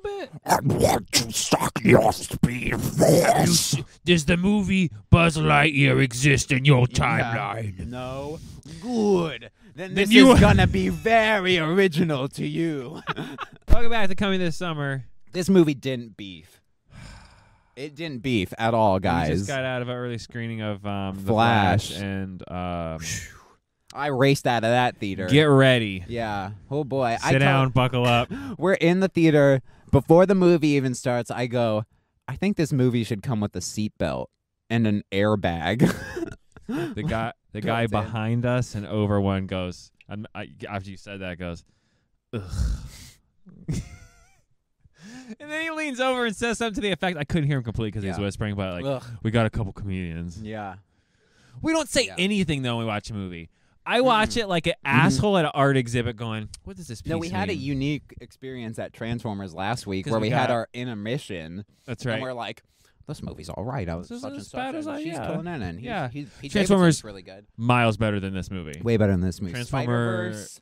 little bit. I want to suck your speed force. Does the movie Buzz Lightyear exist in your timeline? No. Good. Then this you- is gonna be very original to you. Welcome back to Coming This Summer. This movie didn't beef. It didn't beef at all, guys. We just got out of an early screening of The Flash. and I raced out of that theater. get ready. Yeah. Oh boy. Sit down, buckle up. We're in the theater. Before the movie even starts, I go, I think this movie should come with a seatbelt and an airbag. The guy Built in. behind us and over one goes, after you said that, goes, ugh. And then he leans over and says something to the effect, I couldn't hear him completely because he was whispering, but like, Ugh. we got a couple comedians. Yeah. We don't say anything, though, when we watch a movie. I watch it like an asshole at an art exhibit going, what does this piece No, we had a mean? unique experience at Transformers last week 'Cause where we we had got- our intermission. That's right. And we're like, this movie's all right. I was This is such and as such. bad as and I- she's yeah. killing it. And Yeah. Pete Transformers- Davidson's really good. Miles better than this movie. Way better than this movie. Transformer, Spider-Verse.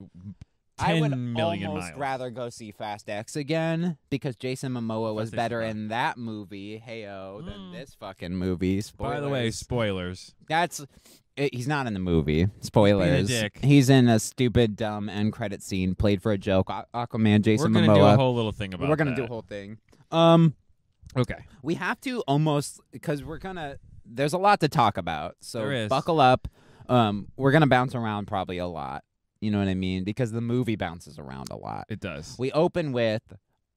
10 I would million almost miles. rather go see Fast X again because Jason Momoa was Fast X better is in that movie, than this fucking movie. Spoilers. By the way, spoilers. He's not in the movie. Spoilers. dick. He's in a stupid, dumb end credit scene played for a joke. Aquaman, Jason We're going to Momoa. do a whole little thing about We're gonna that. do a whole thing. Okay. We have to almost because there's a lot to talk about. So There is. buckle up. We're gonna bounce around probably a lot. You know what I mean? Because the movie bounces around a lot. It does. We open with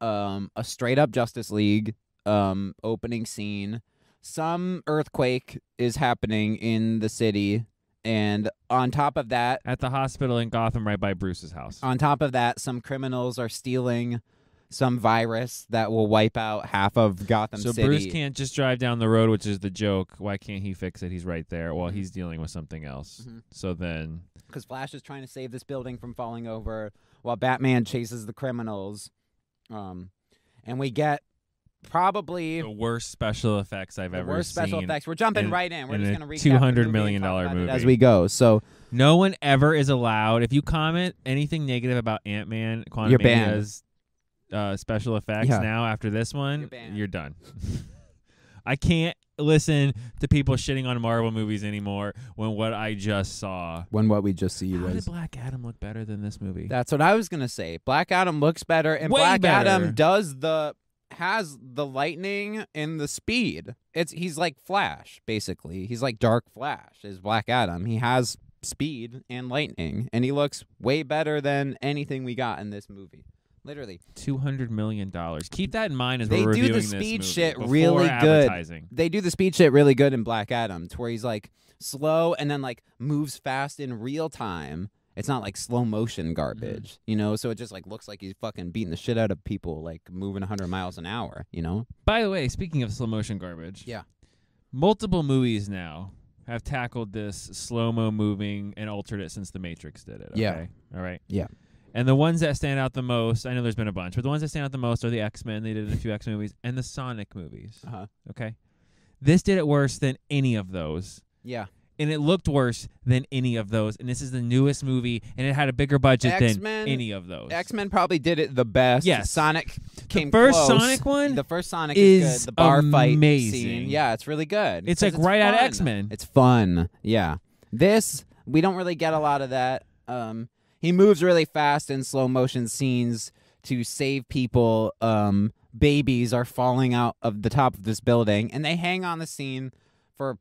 a straight up Justice League opening scene. Some earthquake is happening in the city, and on top of that, At the hospital in Gotham right by Bruce's house. some criminals are stealing some virus that will wipe out half of Gotham So City. Bruce can't just drive down the road, which is the joke. Why can't he fix it? He's right there. Well, he's dealing with something else. Mhm. So then... Because Flash is trying to save this building from falling over while Batman chases the criminals. And we get probably The worst special effects I've the ever worst special seen. effects. We're jumping in- right in. We're in just a going to recap $200 the movie million and talk about it movie. as we go. So No one ever is allowed. If you comment anything negative about Ant-Man, You're banned. Quantumania's special effects Yeah. now after this one, You're banned. you're done. I can't listen to people shitting on Marvel movies anymore when what I just saw. when what we just see How did was... Black Adam look better than this movie? That's what I was going to say. Black Adam looks better, and Way Black better. Adam has the lightning and the speed. He's like Flash, basically. He's like Dark Flash is Black Adam. He has speed and lightning, and he looks way better than anything we got in this movie. Literally. $200 million. Keep that in mind as They we're do reviewing the this speed movie shit before really good. advertising. They do the speed shit really good in Black Adam, to where he's like slow and then like moves fast in real time. It's not like slow motion garbage, you know? So it just like looks like he's fucking beating the shit out of people, like moving 100 miles an hour, you know? By the way, speaking of slow motion garbage, Yeah. multiple movies now have tackled this slow-mo moving and altered it since The Matrix did it. Okay? Yeah. All right. Yeah. And the ones that stand out the most, I know there's been a bunch, but the ones that stand out the most are the X-Men. They did a few X movies and the Sonic movies. Uh-huh. Okay. This did it worse than any of those. Yeah. And it looked worse than any of those. And this is the newest movie, and it had a bigger budget than X-Men- any of those. X-Men probably did it the best. Yes. Sonic came first close. Sonic one The first Sonic is is good. The bar fight amazing. scene. Yeah, it's really good. It's 'Cause like right out of fun. X-Men. It's fun. Yeah. This, we don't really get a lot of that. He moves really fast in slow motion scenes to save people. Babies are falling out of the top of this building, and they hang on the scene for,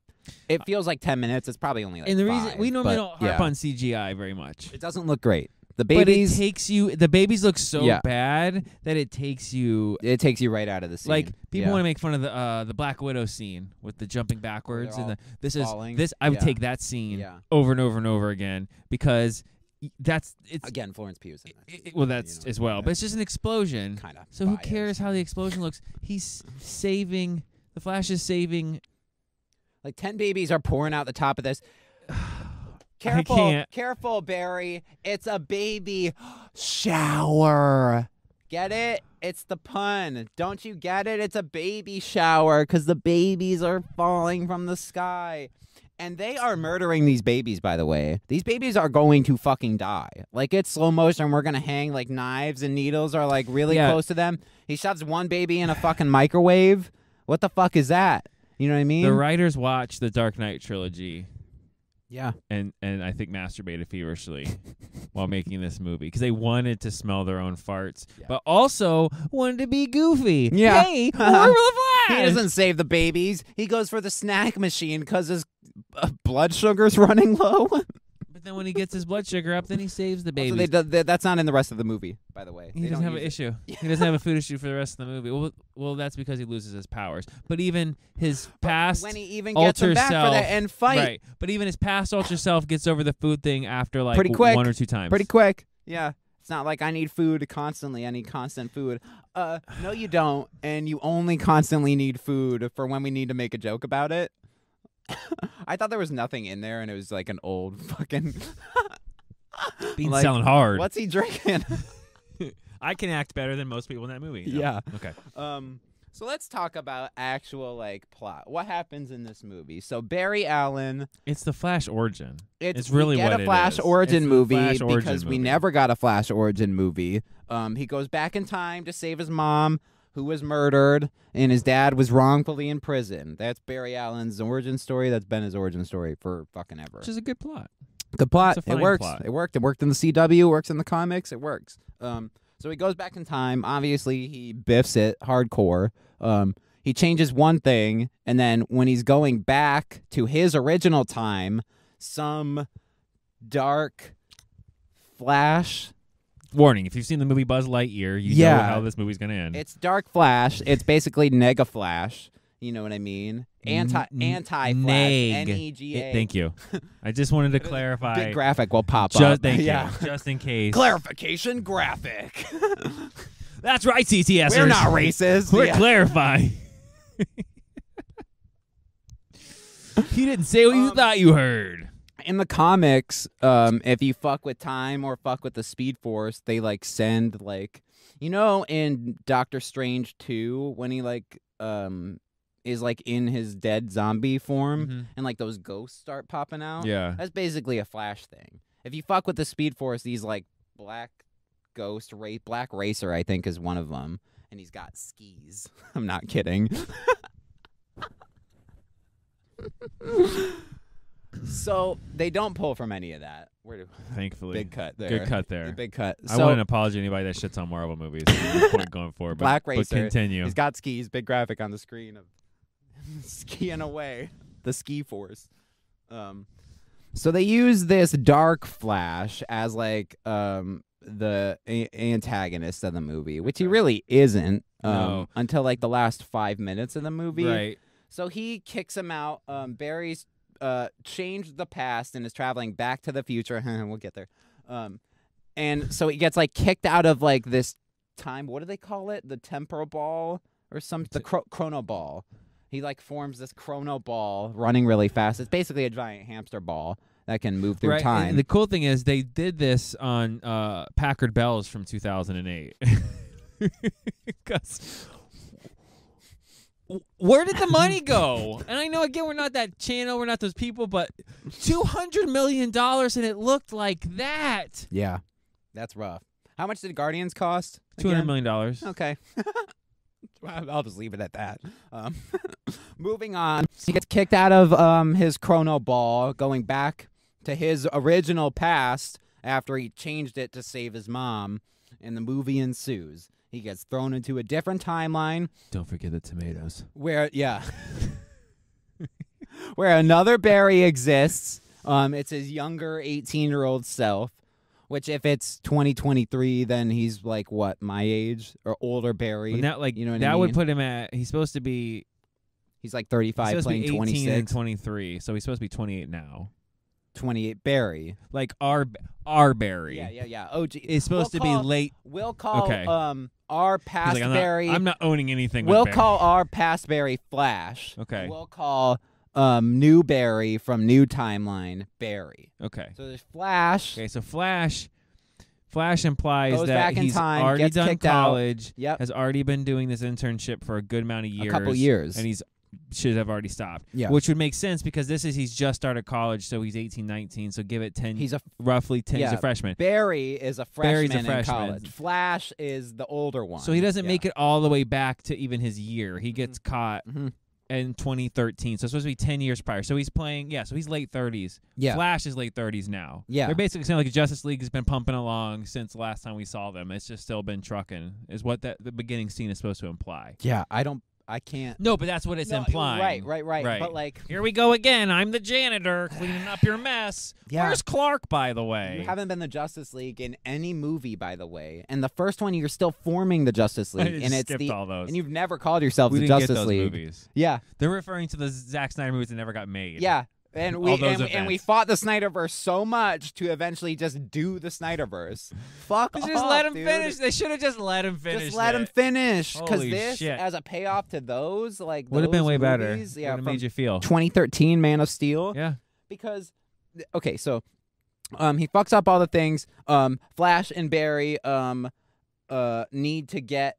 it feels like 10 minutes. It's probably only like And the 5, reason we normally but, don't harp yeah. on CGI very much. It doesn't look great. The But babies, it takes you. The babies look so Yeah. bad that it takes you. it takes you right out of the scene. Like people Yeah. want to make fun of the Black Widow scene with the jumping backwards and all the this falling. is this. I would Yeah. take that scene Yeah. over and over and over again because it's Again, Florence Pugh is in that. well that's you know, as well, yeah. but it's just an explosion. Kind of. So who cares how the explosion looks? He's saving. The Flash is saving. Like 10 babies are pouring out the top of this. Careful, can't. careful, Barry. It's a baby shower. Get it? It's the pun. Don't you get it? It's a baby shower because the babies are falling from the sky. And they are murdering these babies, by the way. These babies are going to fucking die. Like, it's slow motion. We're going to hang, like, knives and needles are, like, really close to them. He shoves one baby in a fucking microwave. What the fuck is that? You know what I mean? The writers watched the Dark Knight trilogy. Yeah. And I think masturbated feverishly while making this movie because they wanted to smell their own farts, but also wanted to be goofy. Yeah. Hey, more for the Flash! He doesn't save the babies. He goes for the snack machine because his blood sugar's running low. But then when he gets his blood sugar up, then he saves the baby. Also, that's not in the rest of the movie, by the way. He doesn't have an issue. He doesn't have a food issue for the rest of the movie. Well, that's because he loses his powers. But even his past when he even gets him back for that end fight, right? But even his past ultra self gets over the food thing after like pretty quick. 1 or 2 times. Pretty quick. Yeah. It's not like I need food constantly. I need constant food. No, you don't. And you only constantly need food for when we need to make a joke about it. I thought there was nothing in there, and it was like an old fucking. Being like, selling hard. What's he drinking? I can act better than most people in that movie. No. Yeah. Okay. So let's talk about actual like plot. What happens in this movie? So Barry Allen. It's the Flash origin. It's we really get what a it Flash is. origin It's movie Flash origin because we movie. never got a Flash origin movie. He goes back in time to save his mom, who was murdered, and his dad was wrongfully in prison. That's Barry Allen's origin story. That's been his origin story for fucking ever. Which is a good plot. Good plot. It's a fine It works. plot. It worked. It worked in the CW. It works in the comics. It works. So he goes back in time. Obviously, he biffs it hardcore. He changes one thing, and then when he's going back to his original time, some dark Flash. Warning, if you've seen the movie Buzz Lightyear, you know how this movie's going to end. It's Dark Flash. It's basically Nega Flash. You know what I mean? Anti-Flash. Neg. N-E-G-A. Thank you. I just wanted to clarify. Big graphic will pop Just, up. thank yeah. you. Just in case. Clarification graphic. That's right, CTSers. We're not racist. We're Yeah. clarifying. You didn't say what you thought you heard. In the comics, if you fuck with time or fuck with the Speed Force, they like send like, you know, in Doctor Strange 2 when he like is like in his dead zombie form and like those ghosts start popping out. Yeah. That's basically a Flash thing. If you fuck with the Speed Force, these like black ghost Black Racer, I think, is one of them, and he's got skis. I'm not kidding. So they don't pull from any of that. Thankfully. Big cut there. Good cut there. Big cut. I want an apology to anybody that shits on Marvel movies. There's no point going forward. Black But Racer. continue. He's got skis. Big graphic on the screen of skiing away. The ski force. So they use this Dark Flash as like the antagonist of the movie, which he really isn't No. until like the last 5 minutes of the movie. Right. So he kicks him out. Barry's changed the past and is traveling back to the future. We'll get there. And so he gets like kicked out of like this time. What do they call it? The temporal ball or the chrono ball. He like forms this chrono ball running really fast. It's basically a giant hamster ball that can move through time. And the cool thing is they did this on Packard Bells from 2008. Because where did the money go? And I know, again, we're not that channel, we're not those people, but $200 million and it looked like that. Yeah, that's rough. How much did Guardians cost? $200 million. Okay. I'll just leave it at that. Moving on. He gets kicked out of his chrono ball, going back to his original past after he changed it to save his mom, and the movie ensues. He gets thrown into a different timeline. Don't forget the tomatoes. Where another Barry exists. It's his younger 18-year-old self, which if it's 2023, then he's like what, my age or older Barry. Well, now, like, you know what that I mean? would put him at, he's supposed to be He's like 35 supposed playing to be 18 26. and 23, so he's supposed to be 28 now. 28 Barry. Like our Barry. Yeah. Oh, gee. Is supposed to be late. We'll call Okay. our past He's like, Barry. I'm not owning anything. We'll with Barry. call our past Barry Flash. Okay. And we'll call new Barry from new timeline Barry. Okay. So there's Flash. Okay. So Flash implies Goes that back in he's time, already gets done kicked out. college. Yep. Has already been doing this internship for a good amount of years. A couple years. And he's should have already stopped. Yeah. Which would make sense because he's just started college, so he's 18, 19. So give it 10. He's roughly 10. He's a freshman. Barry is a freshman, Barry's a freshman in college. Flash is the older one. So he doesn't make it all the way back to even his year. He gets caught in 2013. So it's supposed to be 10 years prior. So he's playing, so he's late 30s. Yeah. Flash is late 30s now. Yeah. They're basically saying like Justice League has been pumping along since the last time we saw them. It's just still been trucking, is what the beginning scene is supposed to imply. Yeah, I can't. No, but that's what it's implying. Right. But like, here we go again. I'm the janitor cleaning up your mess. Yeah. Where's Clark, by the way? You haven't been the Justice League in any movie, by the way. And the first one, you're still forming the Justice League, and it's all those. and you've never called yourself we the didn't Justice get those League. Movies. Yeah, they're referring to the Zack Snyder movies that never got made. Yeah. And we and we events. fought the Snyderverse so much to eventually just do the Snyderverse. Fuck off, Just let him dude. finish. They should have just let him finish. Just let him finish, because Holy this, shit. as a payoff to those, like Would have been those way better. movies, Would yeah, have from made you feel. 2013 Man of Steel. Yeah. Because, okay, so, he fucks up all the things. Flash and Barry need to get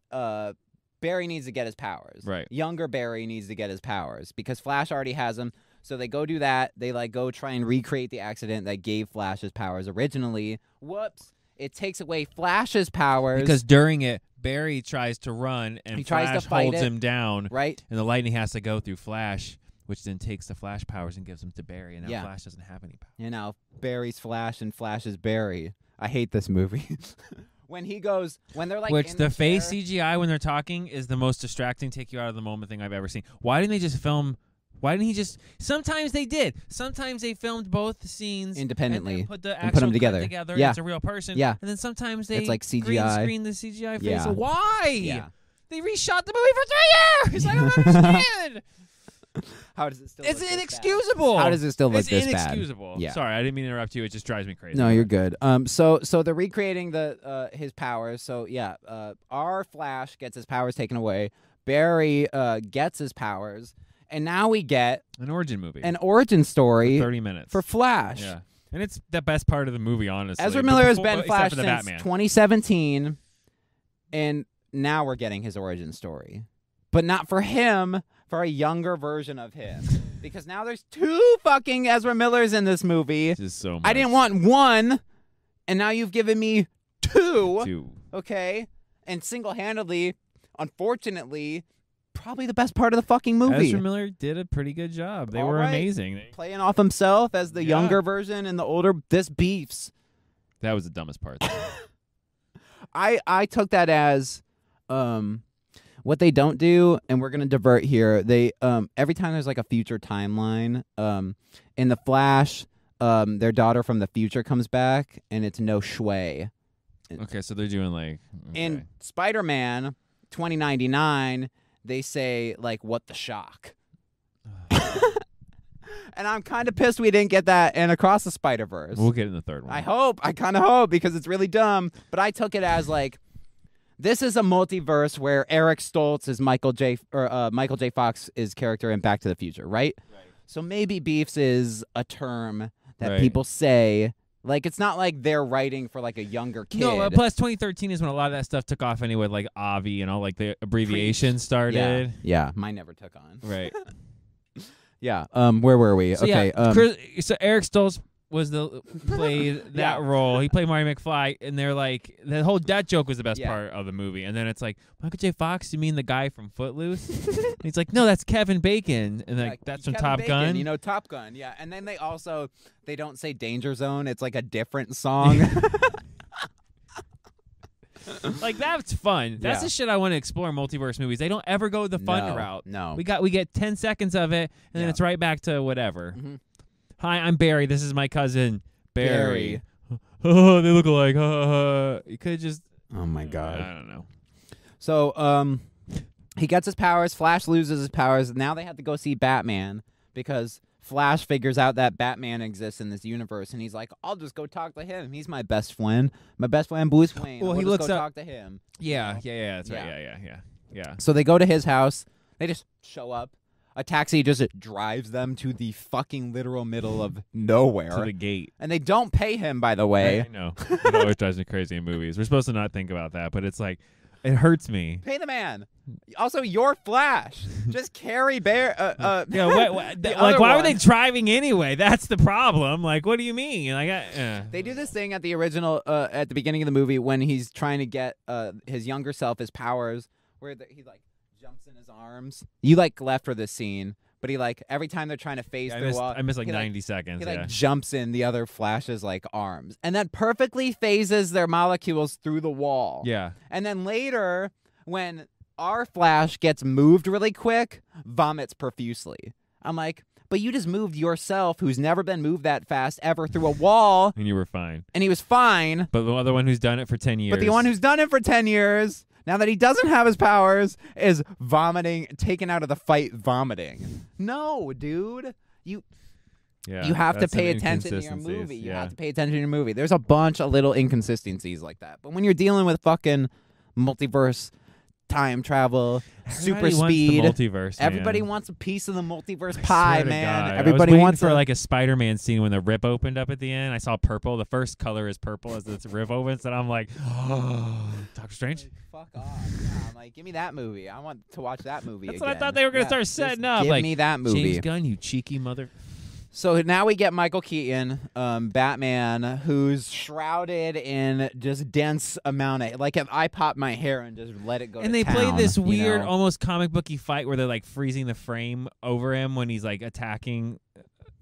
Barry needs to get his powers. Right. Younger Barry needs to get his powers because Flash already has them. So they go do that. They go try and recreate the accident that gave Flash his powers originally. Whoops. It takes away Flash's powers. Because during it, Barry tries to run and he tries Flash to fight holds it, him down. right? And the lightning has to go through Flash, which then takes the Flash powers and gives them to Barry. And now Yeah. Flash doesn't have any powers. You know, Barry's Flash and Flash is Barry. I hate this movie. When they're like, Which in the face chair- CGI when they're talking is the most distracting, take you out of the moment thing I've ever seen. Why didn't they just film? Why didn't he just? Sometimes they did. Sometimes they filmed both scenes independently and then put the and actual put 'em clip together. And Yeah. it's a real person. Yeah. And then sometimes they It's like green CGI. screen the CGI face. Yeah. So why? Yeah. They reshot the movie for 3 years. I don't understand. How does it still? It's look this bad? inexcusable. How does it still look it's this bad? inexcusable. Yeah. Sorry, I didn't mean to interrupt you. It just drives me crazy. No, you're good. So they're recreating the his powers. So yeah, our Flash gets his powers taken away. Barry gets his powers, and now we get An origin movie. an origin story 30 minutes. for Flash. Yeah. And it's the best part of the movie, honestly. Ezra But Miller has before- been except Flash for the since Batman. 2017, and now we're getting his origin story, but not for him, for a younger version of him, because now there's 2 fucking Ezra Millers in this movie. This is so much. I didn't want 1, and now you've given me 2. Two. Okay, and single-handedly, unfortunately, probably the best part of the fucking movie. Ezra Miller did a pretty good job. They All were right. amazing. Playing off himself as the Yeah. younger version and the older. This beefs. That was the dumbest part. I took that as what they don't do, and we're gonna divert here. They every time there's like a future timeline, in the Flash, their daughter from the future comes back, and it's no Shui. Okay, so they're doing like In Spider-Man 2099, they say like, "What the shock." And I'm kind of pissed we didn't get that in Across the Spider-Verse. We'll get it in the third one. I kind of hope, because it's really dumb. But I took it as like, this is a multiverse where Eric Stoltz is Michael J. Fox's character in Back to the Future, right? So maybe beefs is a term that Right. people say. Like, it's not like they're writing for like a younger kid. No, plus 2013 is when a lot of that stuff took off anyway, like Avi and all like the abbreviations started. Yeah, mine never took on. Right. Yeah. Where were we? So, Okay. yeah, so Eric Stoltz played that Yeah. role. He played Marty McFly, and they're like that joke was the best Yeah. part of the movie. And then it's like, Michael J. Fox, you mean the guy from Footloose? And he's like, no, that's Kevin Bacon, and like that's from Kevin Top Bacon, Gun. You know, Top Gun. Yeah. And then they don't say Danger Zone. It's like a different song. Like that's fun. That's Yeah. the shit I want to explore in multiverse movies. They don't ever go the fun route. No. We get 10 seconds of it, and then Yeah. it's right back to whatever. Mhm. Hi, I'm Barry. This is my cousin Barry. Barry. Oh, they look alike. You could just. Oh my God. I don't know. So, he gets his powers. Flash loses his powers. Now they have to go see Batman because Flash figures out that Batman exists in this universe, and he's like, "I'll just go talk to him. He's my best friend. My best friend, Bruce Wayne. Well, we'll he just looks go up- talk to him." Yeah, that's right. Yeah. Yeah. So they go to his house. They just show up. A taxi just drives them to the fucking literal middle of nowhere. To the gate. And they don't pay him, by the way. I know. It always drives me crazy in movies. We're supposed to not think about that, but it's like, It hurts me. Pay the man. Also, your Flash. Just carry Bear. Yeah, like why were they driving anyway? That's the problem. Like, what do you mean? Like, they do this thing at the original, at the beginning of the movie when he's trying to get his younger self his powers, where he like jumps in his arms. You like left for this scene, but he like every time they're trying to phase through wall, I missed like 90 seconds. He like jumps in the other Flash's like arms, and that perfectly phases their molecules through the wall. Yeah, and then later when our Flash gets moved really quick, vomits profusely. I'm like, but you just moved yourself, who's never been moved that fast ever, through a wall. And you were fine. And he was fine. But the other one who's done it for 10 years. But the one who's done it for 10 years, now that he doesn't have his powers, is vomiting, taken out of the fight vomiting. No, dude. You have to pay attention to your movie. You have to pay attention to your movie. There's a bunch of little inconsistencies like that. But when you're dealing with fucking multiverse, time travel, super speed. Wants the multiverse, everybody wants a piece of the multiverse pie, man. God, everybody wants for like a Spider-Man scene when the rip opened up at the end. I saw purple. The first color is purple as the rip opens, and I'm like, oh, Doctor Strange. Fuck off! Yeah, I'm like, give me that movie. I want to watch that movie. That's again. what I thought they were gonna start setting up. Give like, me that movie. James Gunn, you cheeky mother. So now we get Michael Keaton, Batman, who's shrouded in just dense amount of, like if I pop my hair and just let it go. And to they town, played this weird, know? almost comic booky fight where they're like freezing the frame over him when he's like attacking.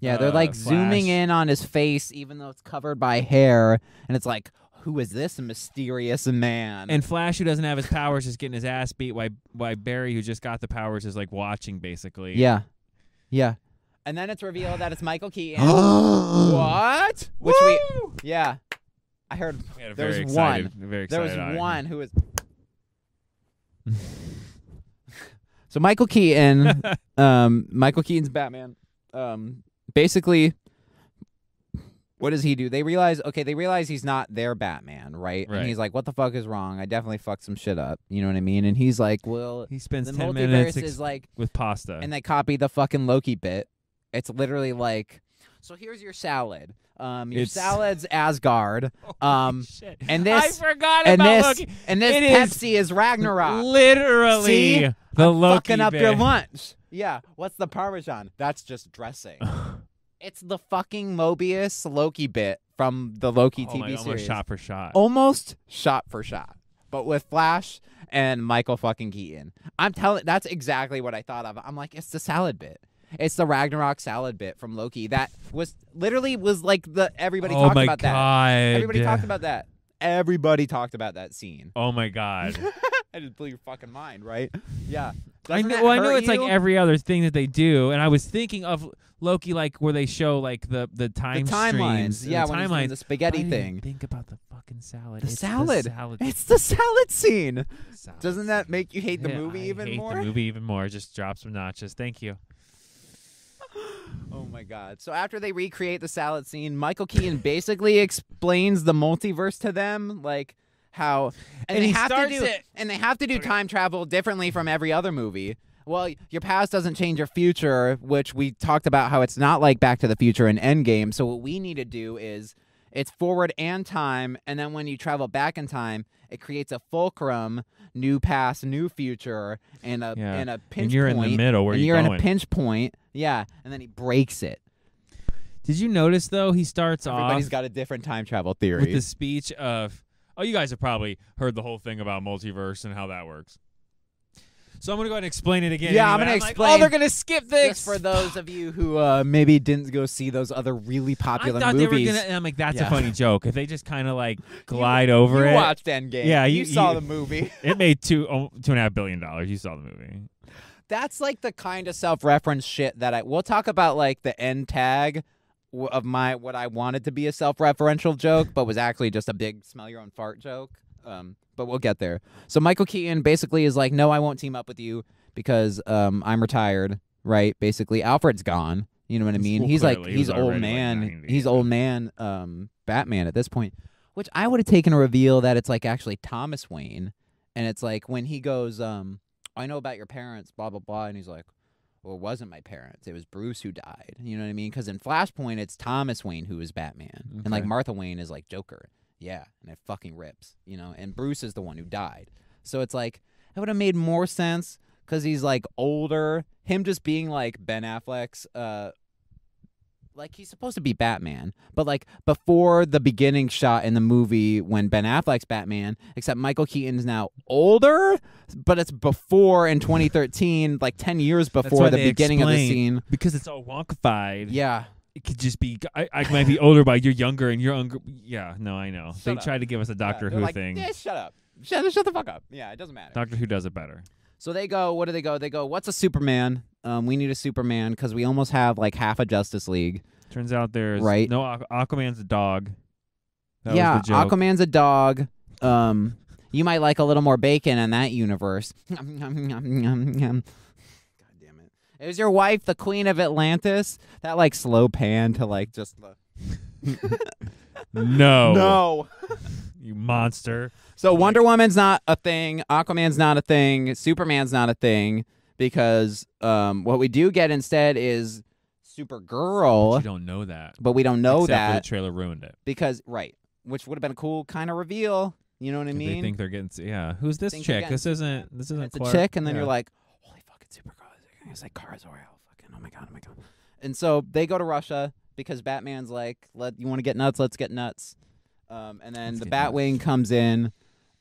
Yeah, they're like Flash. zooming in on his face, even though it's covered by hair, and it's like, who is this mysterious man? And Flash, who doesn't have his powers, is getting his ass beat. Why Barry, who just got the powers, is like watching basically. Yeah. And then it's revealed that it's Michael Keaton. What? Which I heard there was one. There was one who was. So Michael Keaton, Michael Keaton's Batman. Basically, what does he do? They realize he's not their Batman, right? And he's like, "What the fuck is wrong? I definitely fucked some shit up." You know what I mean? And he's like, "Well, he spends the 10 multiverse minutes is like with pasta." And they copy the fucking Loki bit. It's literally like, so here's your salad. Your salad's Asgard. Shit. And this, I forgot about Loki. And this Pepsi is Ragnarok. Literally, see? the I'm Loki fucking up bit. your lunch. Yeah. What's the Parmesan? That's just dressing. It's the fucking Mobius Loki bit from the Loki TV series. Almost shot for shot. Almost shot for shot. But with Flash and Michael fucking Keaton. That's exactly what I thought of. I'm like, it's the salad bit. It's the Ragnarok salad bit from Loki. That was like everybody talked about that. Everybody talked about that. Everybody talked about that scene. Oh my god. I just blew your fucking mind, right? Yeah. I know it's like every other thing that they do, and I was thinking of Loki, like where they show like the timelines. Streams, yeah, the when he's doing the spaghetti thing. Think about the fucking salad. It's the salad scene. Doesn't that make you hate the movie even more? I hate the movie even more. Just drop some notches. Thank you. Oh my god. So after they recreate the salad scene, Michael Keaton basically explains the multiverse to them, like how and they have to do time travel differently from every other movie. Well, your past doesn't change your future, which we talked about how it's not like Back to the Future and Endgame. So what we need to do is it's forward and time, and then when you travel back in time, it creates a fulcrum, new past, new future, and a pinch point. And you're in the middle where you're in a pinch point. Yeah, and then he breaks it. Did you notice though? He starts Everybody's off got a different time travel theory with the speech of, "Oh, you guys have probably heard the whole thing about multiverse and how that works." So I'm going to go ahead and explain it again. Yeah, anyway. I'm going to explain. Like, they're going to skip this. Just for those of you who maybe didn't go see those other really popular I thought movies. They were gonna, and I'm like, that's a funny joke. If they just kind of like glide over it. You watched Endgame. Yeah, you saw the movie. It made $2.5 billion. You saw the movie. That's like the kind of self-reference shit that we'll talk about, like the end tag of what I wanted to be a self-referential joke, but was actually just a big smell your own fart joke. But we'll get there. So Michael Keaton basically is like, no, I won't team up with you because I'm retired, right? Basically, Alfred's gone. You know what I mean? Well, he's clearly, like, he's old like man. 90. He's old man Batman at this point, which I would have taken a reveal that it's like actually Thomas Wayne. And it's like when he goes, I know about your parents, blah, blah, blah. And he's like, well, it wasn't my parents. It was Bruce who died. You know what I mean? Because in Flashpoint, it's Thomas Wayne who is Batman. Okay. And like Martha Wayne is like Joker. Yeah, and it fucking rips, you know. And Bruce is the one who died. So it's like it would have made more sense because he's like older. Him just being like Ben Affleck's, like he's supposed to be Batman, but like before the beginning shot in the movie when Ben Affleck's Batman, except Michael Keaton is now older, but it's before in 2013, like 10 years before the beginning of the scene. Because it's all wonkified. Yeah. It could just be, I might be older, but you're younger and you're younger. Yeah, no, I know. They tried to give us a Doctor Who thing. Yeah, shut up. Shut the fuck up. Yeah, it doesn't matter. Doctor Who does it better. So they go, what do they go? They go, what's a Superman? We need a Superman because we almost have like half a Justice League. Turns out there's no Aquaman's a dog. That yeah, was the joke. Aquaman's a dog. You might like a little more bacon in that universe. God damn it. It was your wife, the Queen of Atlantis. That like slow pan to like just the No. You monster. So Wonder Woman's not a thing. Aquaman's not a thing. Superman's not a thing because what we do get instead is Supergirl. But you don't know that. But we don't know Except that. For the trailer ruined it. Because, which would have been a cool kind of reveal. You know what I mean? They think they're getting, who's this chick? This isn't it's Clark. a chick, and then you're like, holy fucking Supergirl. It's like Cars Royale. Fucking, oh my God. And so they go to Russia because Batman's like, you want to get nuts? Let's get nuts. And then the Batwing comes in.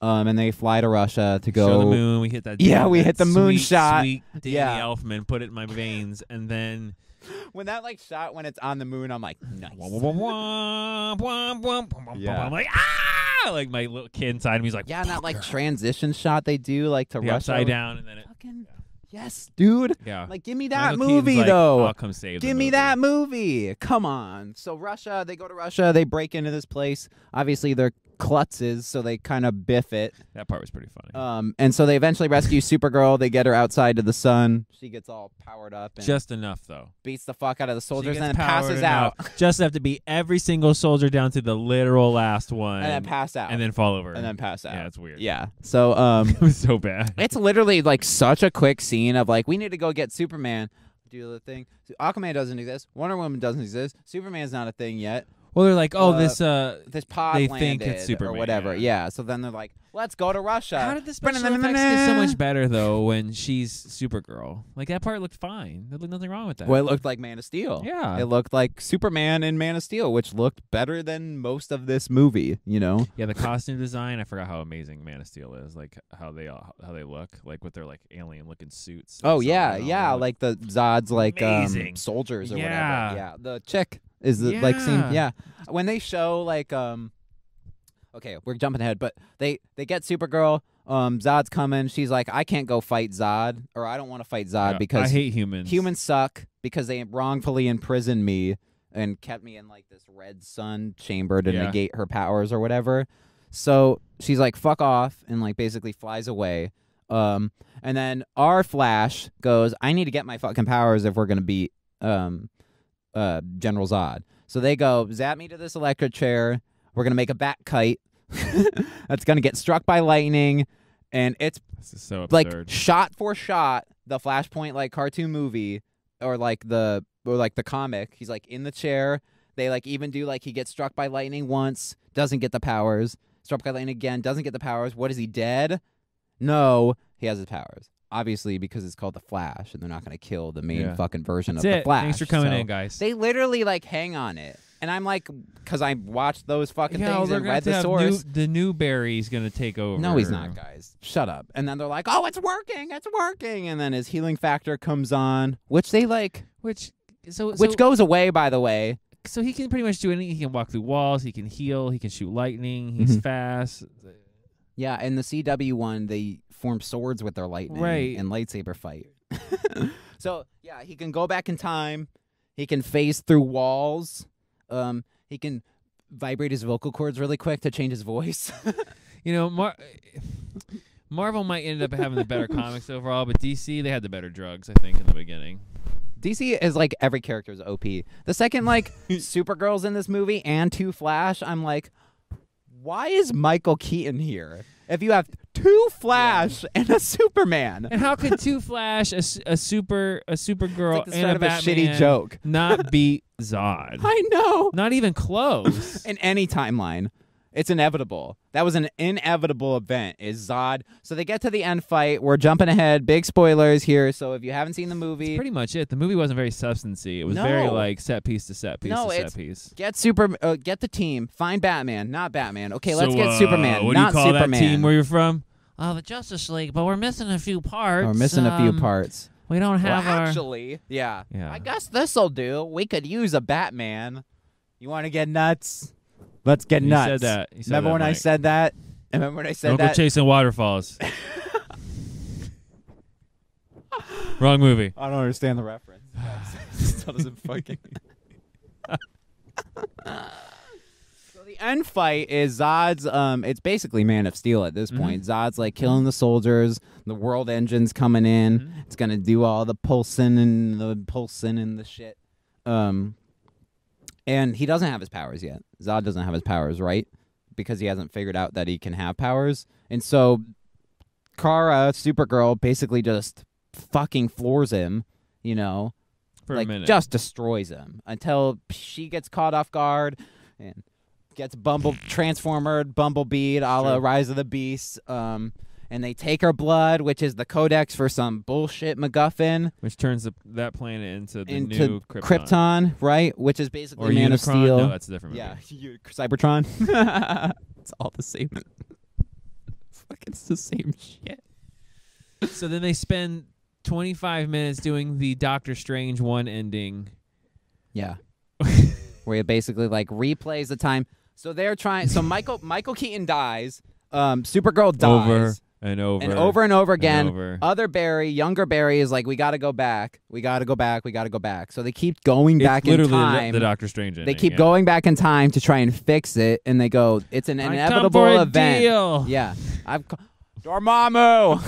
And they fly to Russia to go. Show the moon. We hit that. Yeah, we hit the moon shot. Sweet Danny Elfman, put it in my veins, and then when that like shot when it's on the moon, I'm like, nice. I'm like, ah! Like my little kid inside me is like, yeah, and that like transition shot they do like to Russia upside down, and then it. Fucking yes, dude. Yeah, like give me that Michael movie Keaton's though. Like, I'll come save. Give me that movie. Come on. So Russia, they go to Russia. They break into this place. Obviously, they're klutzes, so they kind of biff it. That part was pretty funny. And so they eventually rescue Supergirl. They get her outside to the sun. She gets all powered up. And just enough, though. Beats the fuck out of the soldiers and then passes out. Just enough to beat every single soldier down to the literal last one. And then pass out. And then fall over. And then pass out. Yeah, it's weird. Yeah. So it was so bad. It's literally like such a quick scene of like, we need to go get Superman. Do the thing. Aquaman doesn't exist. Wonder Woman doesn't exist. Superman's not a thing yet. Well, they're like, this they pod landed think it's Superman or whatever. Yeah. So then they're like, let's go to Russia. How did the special effects get so much better though when she's Supergirl? Like that part looked fine. There looked nothing wrong with that. Well, it looked like Man of Steel. Yeah. It looked like Superman in Man of Steel, which looked better than most of this movie. You know. Yeah, the costume design. I forgot how amazing Man of Steel is. Like how they look, like with their like alien looking suits. Oh yeah, like the Zod's like soldiers or whatever. Yeah, the chick. Is the like scene? Yeah, when they show like okay, we're jumping ahead, but they get Supergirl. Zod's coming. She's like, I can't go fight Zod, or I don't want to fight Zod because I hate humans. Humans suck because they wrongfully imprisoned me and kept me in like this red sun chamber to negate her powers or whatever. So she's like, fuck off, and like basically flies away. And then our Flash goes, I need to get my fucking powers if we're gonna beat General Zod. So they go, zap me to this electric chair. We're gonna make a bat kite that's gonna get struck by lightning, and it's so like absurd. Shot for shot the Flashpoint like cartoon movie or like the comic. He's like in the chair. They like even do like he gets struck by lightning once, doesn't get the powers. Struck by lightning again, doesn't get the powers. What is he, dead? No, he has his powers. Obviously, because it's called the Flash, and they're not going to kill the main fucking version of the Flash. Thanks for coming in, guys. They literally like hang on it, and I'm like, because I watched those fucking things and read the source. The Newberry's going to take over. No, he's not, guys. Shut up. And then they're like, oh, it's working, and then his healing factor comes on, which they like, which goes away, by the way. So he can pretty much do anything. He can walk through walls. He can heal. He can shoot lightning. He's fast. Yeah, in the CW one, they form swords with their lightning and lightsaber fight. So, yeah, he can go back in time. He can phase through walls. He can vibrate his vocal cords really quick to change his voice. You know, Marvel might end up having the better comics overall, but DC, they had the better drugs, I think, in the beginning. DC is like every character is OP. The second like Supergirl's in this movie and 2 Flash, I'm like, why is Michael Keaton here? If you have 2 Flash and a Superman, and how could 2 Flash, a Supergirl, like the and a Batman shitty joke not beat Zod? I know, not even close in any timeline. It's inevitable. That was an inevitable event, is Zod. So they get to the end fight. We're jumping ahead. Big spoilers here. So if you haven't seen the movie. That's pretty much it. The movie wasn't very substancy. It was very like set piece to set piece to set piece. Get the team. Find Batman, not Batman. Okay, let's get Superman, what not do you call Superman. that team where you're from? The Justice League, but we're missing a few parts. We're missing a few parts. We don't have our... Actually, yeah. I guess this'll do. We could use a Batman. You want to get nuts? Let's get nuts. Said that. Remember when I said that? Remember when I said Don't that? Go chasing waterfalls. Wrong movie. I don't understand the reference. Still doesn't fucking... So the end fight is Zod's, it's basically Man of Steel at this point. Zod's like killing the soldiers, the world engine's coming in, it's gonna do all the pulsing and the shit. And he doesn't have his powers yet. Zod doesn't have his powers, right? Because he hasn't figured out that he can have powers. And so Kara, Supergirl, basically just fucking floors him, you know? For a minute. Just destroys him until she gets caught off guard and gets transformered, bumblebeed, a la Rise of the Beast. And they take her blood, which is the codex for some bullshit MacGuffin. Which turns that planet into the new Krypton, right? Which is basically Man of Steel. No, that's a different movie. Yeah, Cybertron. It's all the same. It's the same shit. So then they spend 25 minutes doing the Doctor Strange 1 ending. Yeah. Where it basically like replays the time. So they're trying. So Michael Keaton dies. Supergirl dies. Over and over again. And over. Other Barry, younger Barry, is like, we got to go back. We got to go back. We got to go back. So they keep going back in time. Literally the Doctor Strange ending. They keep going back in time to try and fix it, and they go, it's an inevitable event. Deal. Yeah. Dormammu,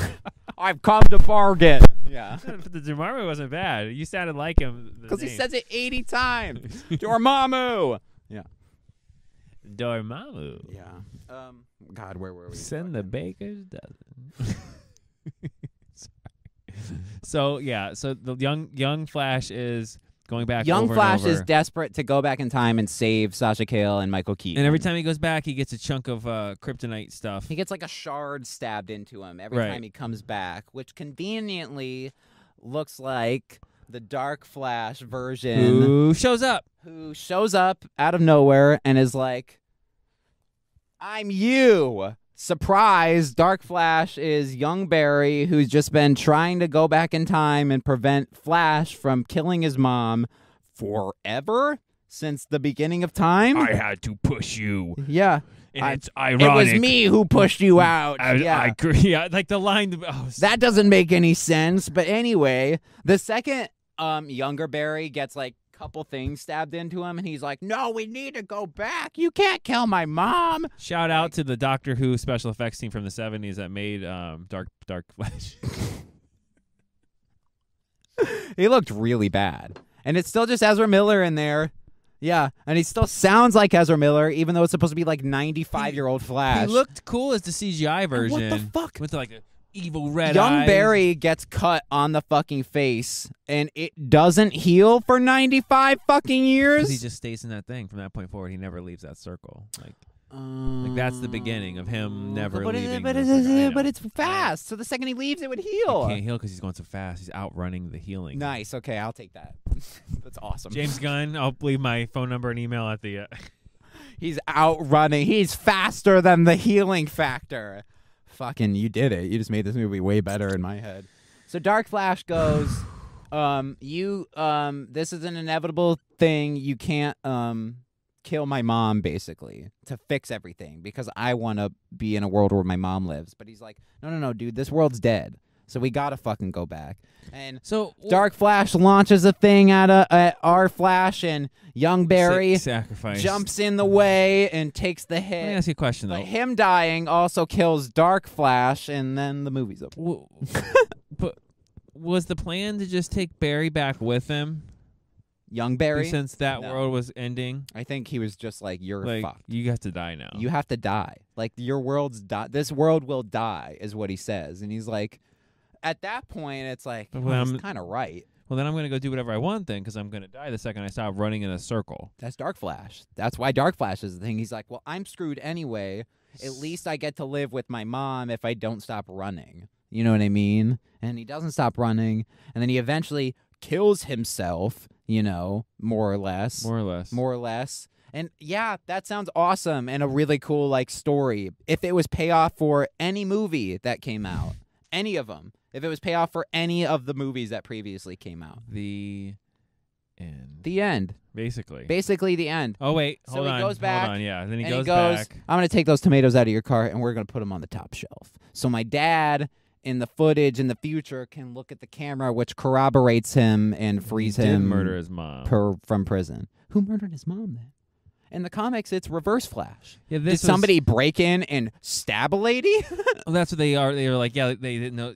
I've come to bargain. Yeah. The Dormammu wasn't bad. You sounded like him. Because he says it 80 times. Dormammu. Yeah. Dormammu. Yeah. God, where were we? Send the baker's dozen. So the young Flash is going back. Young over Flash and over. is desperate to go back in time and save Sasha Calle and Michael Keaton. And every time he goes back, he gets a chunk of kryptonite stuff. He gets like a shard stabbed into him every time he comes back, which conveniently looks like the Dark Flash version. Who shows up out of nowhere and is like, I'm you. Surprise, Dark Flash is young Barry, who's just been trying to go back in time and prevent Flash from killing his mom forever since the beginning of time. I had to push you. Yeah. And it's ironic. It was me who pushed you out. I agree. Like the line. That doesn't make any sense. But anyway, the second younger Barry gets like couple things stabbed into him, and he's like, no, we need to go back. You can't kill my mom. Shout out to the Doctor Who special effects team from the 70s that made Dark Flash. He looked really bad. And it's still just Ezra Miller in there. Yeah, and he still sounds like Ezra Miller, even though it's supposed to be like 95-year-old Flash. He looked cool as the CGI version. What the fuck? With like a evil red Young eyes. Barry gets cut on the fucking face, and it doesn't heal for 95 fucking years. He just stays in that thing from that point forward. He never leaves that circle. Like that's the beginning of him never leaving. But it's fast. So the second he leaves, it would heal. He can't heal because he's going so fast. He's outrunning the healing. Nice. Okay, I'll take that. That's awesome. James Gunn. I'll leave my phone number and email at the. He's outrunning. He's faster than the healing factor. Fucking, you did it. You just made this movie way better in my head. So Dark Flash goes, this is an inevitable thing. You can't kill my mom, basically, to fix everything, because I want to be in a world where my mom lives. But he's like, no, dude, this world's dead. So we gotta fucking go back. And so Dark Flash launches a thing at our Flash, and young Barry jumps in the way and takes the hit. Let me ask you a question, though. But him dying also kills Dark Flash, and then the movie's over. But was the plan to just take Barry back with him? Young Barry? Since that world was ending? I think he was just like, you're fucked. You have to die now. You have to die. Like, your world's this world will die, is what he says. And he's like, at that point, it's like, he's kind of right. Well, then I'm going to go do whatever I want then because I'm going to die the second I stop running in a circle. That's Dark Flash. That's why Dark Flash is the thing. He's like, well, I'm screwed anyway. At least I get to live with my mom if I don't stop running. You know what I mean? And he doesn't stop running. And then he eventually kills himself, you know, more or less. More or less. And yeah, that sounds awesome and a really cool like story. If it was payoff for any movie that came out, any of them. If it was payoff for any of the movies that previously came out. The end. The end. Basically the end. Oh, wait. So Hold he on. goes back. Hold on, yeah. Then he And goes back. I'm going to take those tomatoes out of your cart, and we're going to put them on the top shelf. So my dad, in the footage in the future, can look at the camera, which corroborates him and frees He did him murder his mom. from prison. Who murdered his mom, then? In the comics, it's Reverse Flash. Yeah, Did somebody break in and stab a lady? Well, that's what they are. They were like, yeah, they didn't know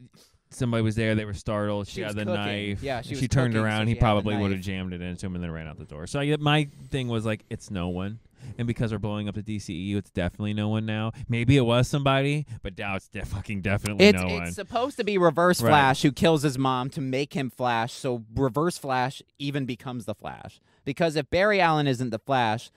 somebody was there. They were startled. She had was the cooking. knife. Yeah, she was turned cooking, around. so He she had the probably would have knife. jammed it into him and then ran out the door. So my thing was like, it's no one. And because we're blowing up the DCEU, it's definitely no one now. Maybe it was somebody, but now it's fucking definitely no one. It's supposed to be Reverse Flash who kills his mom to make him Flash, so Reverse Flash even becomes the Flash. Because if Barry Allen isn't the Flash,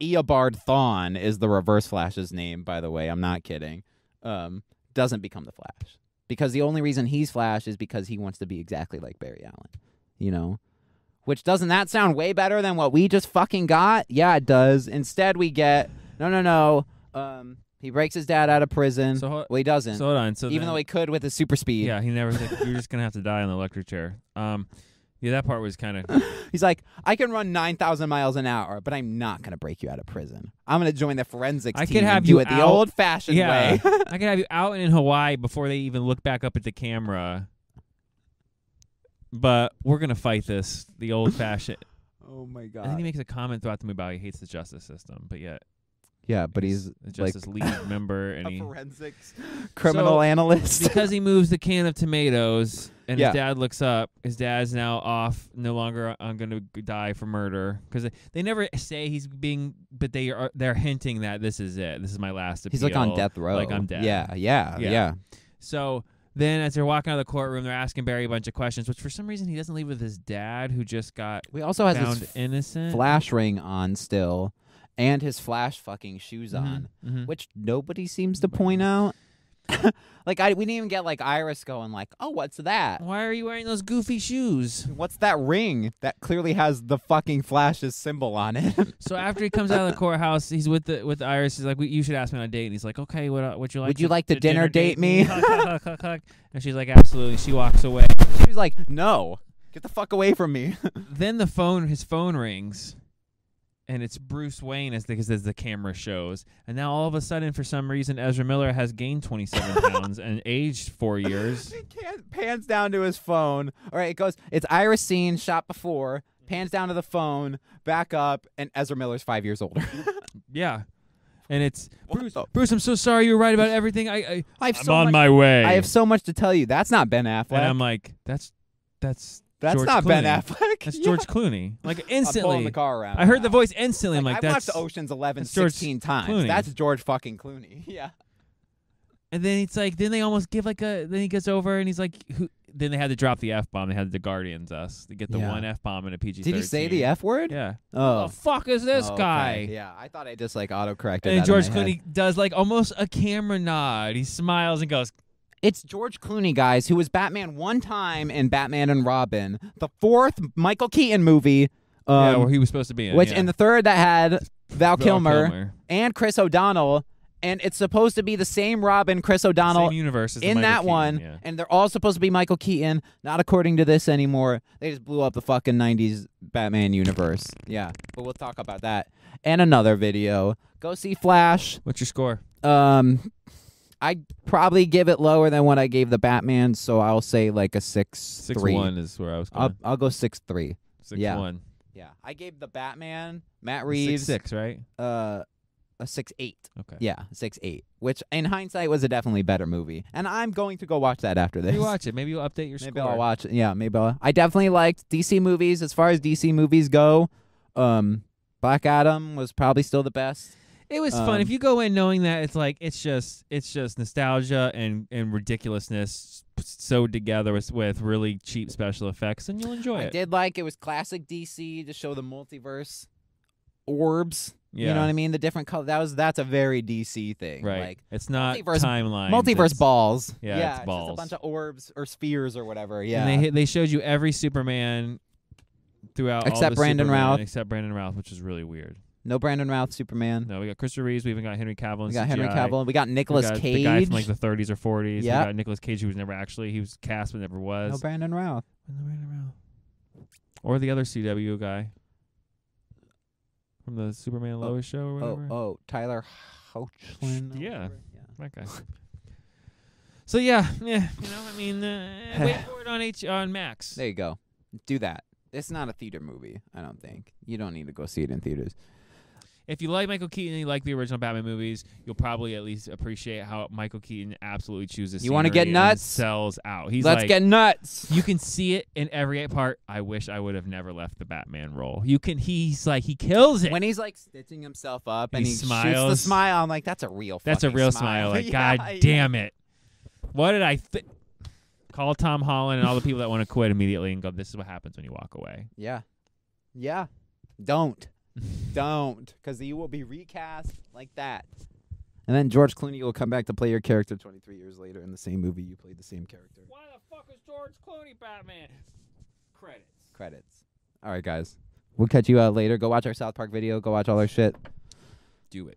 Eobard Thawne is the Reverse Flash's name, by the way. I'm not kidding. Doesn't become the Flash. Because the only reason he's Flash is because he wants to be exactly like Barry Allen. You know? Which doesn't that sound way better than what we just fucking got? Yeah, it does. Instead, we get no. He breaks his dad out of prison. Well, he doesn't. So hold on. So even though he could with his super speed. Yeah, he never said you're just gonna have to die on the electric chair. Yeah, that part was kind of. He's like, I can run 9,000 miles an hour, but I'm not gonna break you out of prison. I'm gonna join the forensics team. Could have and you do it the old-fashioned way. I could have you out and in Hawaii before they even look back up at the camera. But we're gonna fight this the old-fashioned. Oh my god! And then he makes a comment throughout the movie about he hates the justice system, but yet. Yeah, but he's a Justice League member and a forensics criminal so, analyst. Because he moves the can of tomatoes and his dad looks up, his dad's now off, no longer going to die for murder. Because they never say he's being, but they're hinting that this is it. This is my last appeal. He's like on death row. Like I'm dead. Yeah. So then as they're walking out of the courtroom, they're asking Barry a bunch of questions, which for some reason he doesn't leave with his dad, who just got found his innocent. Flash ring on still. And his Flash fucking shoes on, which nobody seems to point out. We didn't even get like Iris going like, oh, what's that? Why are you wearing those goofy shoes? What's that ring that clearly has the fucking Flash's symbol on it? So after he comes out of the courthouse, he's with Iris. He's like, you should ask me on a date. And he's like, okay, would you like? Would you like to dinner date me? And she's like, absolutely. She walks away. She was like, no, get the fuck away from me. Then his phone rings. And it's Bruce Wayne as the camera shows. And now all of a sudden, for some reason, Ezra Miller has gained 27 pounds and aged 4 years. He pans down to his phone. All right, it's Iris scene shot before, pans down to the phone, back up, and Ezra Miller's 5 years older. Yeah. And it's, Bruce, I'm so sorry you were right about everything. I'm on my way. I have so much to tell you. That's not Ben Affleck. And I'm like, that's George not Clooney. Ben Affleck. That's George Clooney. Like instantly. I'm pulling the car around. I heard the voice instantly. I'm like, I've that's watched Ocean's 11 George 16 times. Clooney. That's George fucking Clooney. Yeah. And then it's like, then they almost give then he gets over and he's like, then they had to drop the F-bomb. They had the Guardians us. They get the one F-bomb in a PG-13. Did he say the F word? Yeah. Oh. Who the fuck is this guy? Yeah, I thought I just like autocorrected And that George in my Clooney head. does like almost a camera nod. He smiles and goes, It's George Clooney, guys, who was Batman one time in Batman and Robin, the fourth Michael Keaton movie. where he was supposed to be in. Which yeah. in the third that had Val Kilmer Kilmer. and Chris O'Donnell. And it's supposed to be the same Robin, Chris O'Donnell, Same universe as in Michael that Keaton, one. yeah. And they're all supposed to be Michael Keaton. Not according to this anymore. They just blew up the fucking 90s Batman universe. Yeah, but we'll talk about that. And another video. Go see Flash. What's your score? I'd probably give it lower than what I gave the Batman, so I'll say like a 6-3. 6-1 is where I was going. I'll go 6-3. 6-1. Yeah, I gave the Batman, Matt Reeves, 6-6, right? a 6-8. Okay. Yeah, 6-8, which in hindsight was a definitely better movie. And I'm going to go watch that after this. Maybe watch it. Maybe you'll update your score. Maybe I'll watch it. Yeah, maybe I definitely liked DC movies. As far as DC movies go, Black Adam was probably still the best. It was fun. If you go in knowing that it's like it's just nostalgia and ridiculousness sewed together with really cheap special effects, and you'll enjoy it. I did like it was classic DC to show the multiverse orbs. Yeah. You know what I mean? The different color. That's a very DC thing. Right. Like, it's not timeline. Multiverse balls. Yeah, it's just balls. a bunch of orbs or spheres or whatever. Yeah. And they showed you every Superman throughout except all the Brandon Superman, Routh. except Brandon Routh, which is really weird. No Brandon Routh Superman. No, we got Christopher Reeves. We even got Henry Cavill. We got CGI. Henry Cavill. We got Nicolas Cage. The guy from like the 30s or 40s. Yep. We got Nicolas Cage, who was never actually. He was cast but never was. No Brandon Routh. Or the other CW guy from the Superman and Lois show or whatever. Tyler Hoechlin. Yeah, that guy. So yeah. You know, I mean, wait for it on Max. There you go. Do that. It's not a theater movie, I don't think. You don't need to go see it in theaters. If you like Michael Keaton and you like the original Batman movies, you'll probably at least appreciate how Michael Keaton absolutely chooses. You want to get nuts? Sells out. Let's get nuts. You can see it in every part. I wish I would have never left the Batman role. You can. He's like he kills it when he's like stitching himself up and he smiles. Shoots the smile. I'm like, that's a real. That's a real smile. Like, yeah, God damn it! What did I think? Call Tom Holland and all the people that want to quit immediately and go. This is what happens when you walk away. Yeah. Don't. Don't, because you will be recast like that. And then George Clooney will come back to play your character 23 years later in the same movie you played the same character. Why the fuck is George Clooney Batman? Credits. All right, guys. We'll catch you later. Go watch our South Park video. Go watch all our shit. Do it.